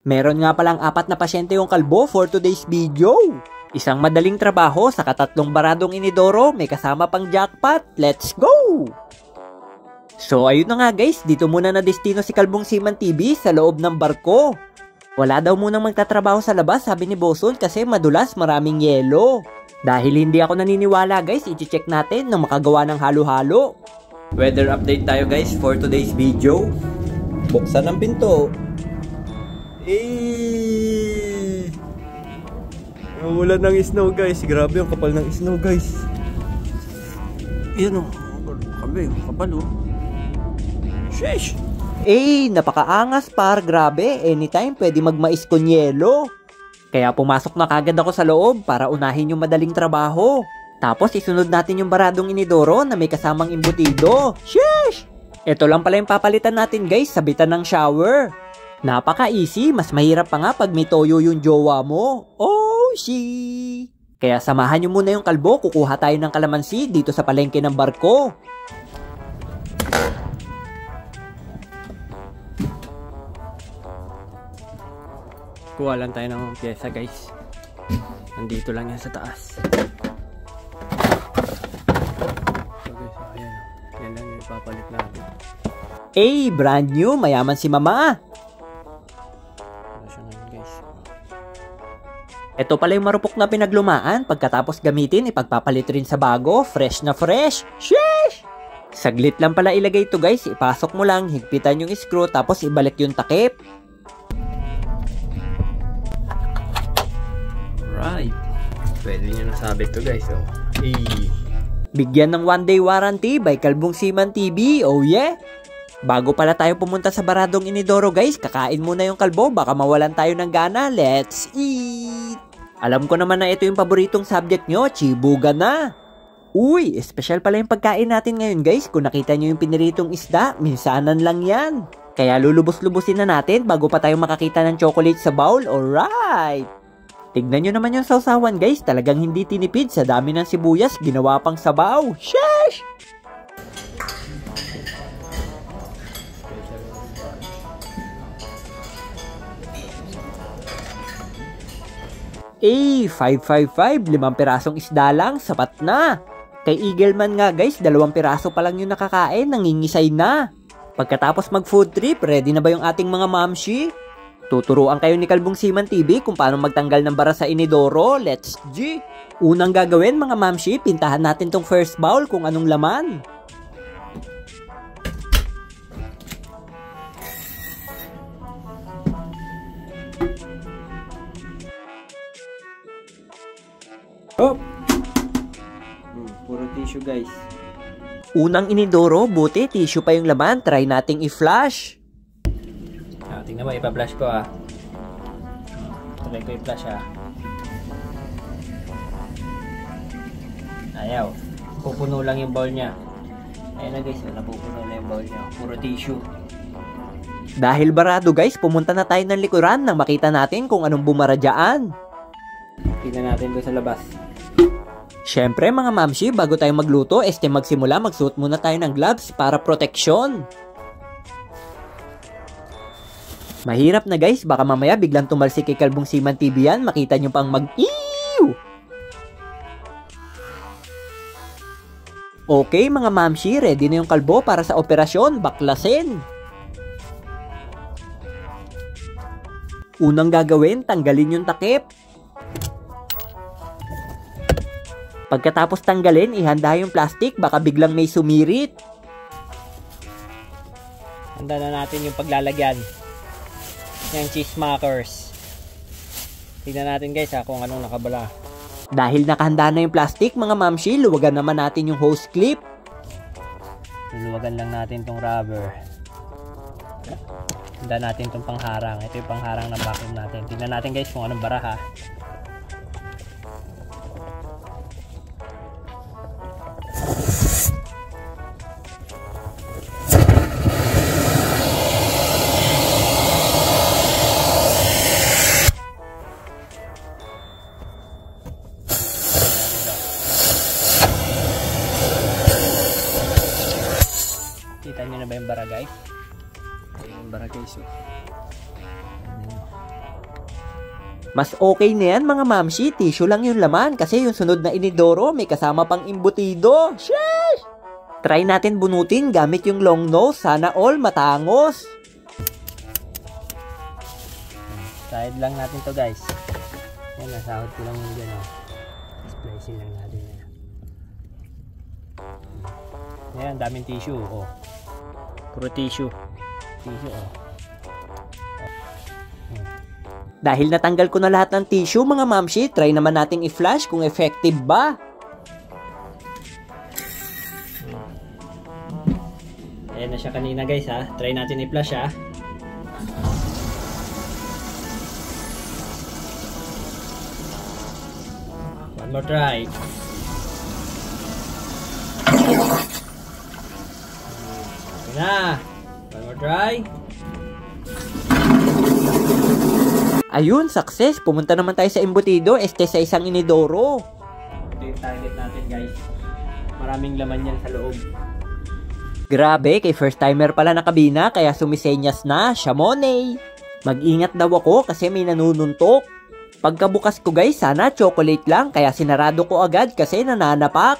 Meron nga palang 4 na pasyente yung kalbo for today's video. Isang madaling trabaho sa katatlong baradong inidoro, may kasama pang jackpot. Let's go! So ayun na nga guys, dito muna na destino si Kalbong Seaman TV sa loob ng barko. Wala daw munang magtatrabaho sa labas, sabi ni Boson, kasi madulas, maraming yelo. Dahil hindi ako naniniwala guys, i-check natin na makagawa ng halo-halo. Weather update tayo guys for today's video. Buksan ang pinto. Wala ng snow guys. Grabe ang kapal ng snow guys. Yan o. Kapal o. Sheesh! Napakaangas par. Grabe. Anytime pwede magmais con yelo. Kaya pumasok na kagad ako sa loob para unahin yung madaling trabaho. Tapos isunod natin yung baradong inidoro na may kasamang imbutido. Sheesh! Ito lang pala yung papalitan natin guys, sabitan ng shower. Napaka-easy, mas mahirap pa nga pag may toyo yung jowa mo. Oh, she! Kaya samahan nyo muna yung kalbo, kukuha tayo ng kalamansi dito sa palengke ng barko. Kuha lang tayo ng pyesa guys. Nandito lang yan sa taas. Yan lang yung ipapalit natin. Brand new, mayaman si mama. Ito pala yung marupok na pinaglumaan, pagkatapos gamitin, ipagpapalit rin sa bago, fresh na fresh. Sheesh! Saglit lang pala ilagay ito guys, ipasok mo lang, higpitan yung screw, tapos ibalik yung takip. Right. Pwede nyo nasabit ito guys, oh. Bigyan ng 1-day warranty by Kalbong Seaman TV, oh yeah! Bago pala tayo pumunta sa baradong inidoro guys, kakain muna yung kalbo, baka mawalan tayo ng gana. Let's eat! Alam ko naman na ito yung paboritong subject nyo, chibuga na! Uy, espesyal pala yung pagkain natin ngayon guys. Kung nakita nyo yung piniritong isda, minsanan lang yan. Kaya lulubos-lubusin na natin bago pa tayo makakita ng chocolate sa bowl, alright! Tignan nyo naman yung sausawan guys, talagang hindi tinipid sa dami ng sibuyas, ginawa pang sabaw. Sheesh! 555, 5 pirasong isda lang, sapat na. Kay Eagleman nga guys, 2 piraso pa lang yung nakakain, nangingisay na. Pagkatapos mag food trip, ready na ba yung ating mga mamshi? Tuturuan kayo ni Kalbong Seaman TV kung paano magtanggal ng bara sa inidoro. Let's G! Unang gagawin mga mamshi, pintahan natin tong first bowl kung anong laman. Oh! Puro tissue guys. Unang inidoro, buti tissue pa yung laman. Try nating i-flash. Tingnan mo, ipa-flash ko Try ko i-flash Ayaw. Pupuno lang yung bowl niya. Ayun na guys, napupuno na yung bowl niya. Puro tissue. Dahil barado guys, pumunta na tayo ng likuran nang makita natin kung anong bumara dyan. Tingnan natin doon sa labas. Syempre mga mamshi, bago tayo magluto, magsimula, magsuot muna tayo ng gloves para proteksyon. Mahirap na guys, baka mamaya biglang tumalsik kay Kalbong Seaman TV yan, makita nyo pang mag-eew! Okay mga mamshi, ready na yung kalbo para sa operasyon, baklasin! Unang gagawin, tanggalin yung takip. Pagkatapos tanggalin, ihanda yung plastic, baka biglang may sumirit. Handa na natin yung paglalagyan ng cheese makers. Tignan natin guys kung anong nakabala. Dahil nakahanda na yung plastic mga mamshi, luwagan naman natin yung hose clip. Luwagan lang natin tong rubber. Handa natin tong pangharang. Ito yung pangharang na vacuum natin. Tignan natin guys kung anong bara Kita nyo na ba yung bara guys? Yung bara guys Mas okay na yan mga mamshi, tissue lang yung laman kasi yung sunod na inidoro may kasama pang imbutido. Sheesh! Try natin bunutin gamit yung long nose, sana all matangos. Side lang natin to guys. Yan, nasahod ko lang yung dyan oh. Splicing lang natin yan. Yan, daming tissue oh. Puro tissue. Tissue oh. Dahil natanggal ko na lahat ng tissue mga mamshi, try naman nating i-flash kung effective ba. Ayan na siya kanina guys ha. Try natin i-flash ha. One more try. Okay na. One more try. Ayun, success. Pumunta naman tayo sa embutido, sa isang inidoro. Ito yung target natin guys. Maraming laman yan sa loob. Grabe, kay first timer pala na kabina, kaya sumisenyas na, Shamone. Mag-ingat daw ako kasi may nanununtok. Pagkabukas ko guys, sana chocolate lang, kaya sinarado ko agad kasi nananapak.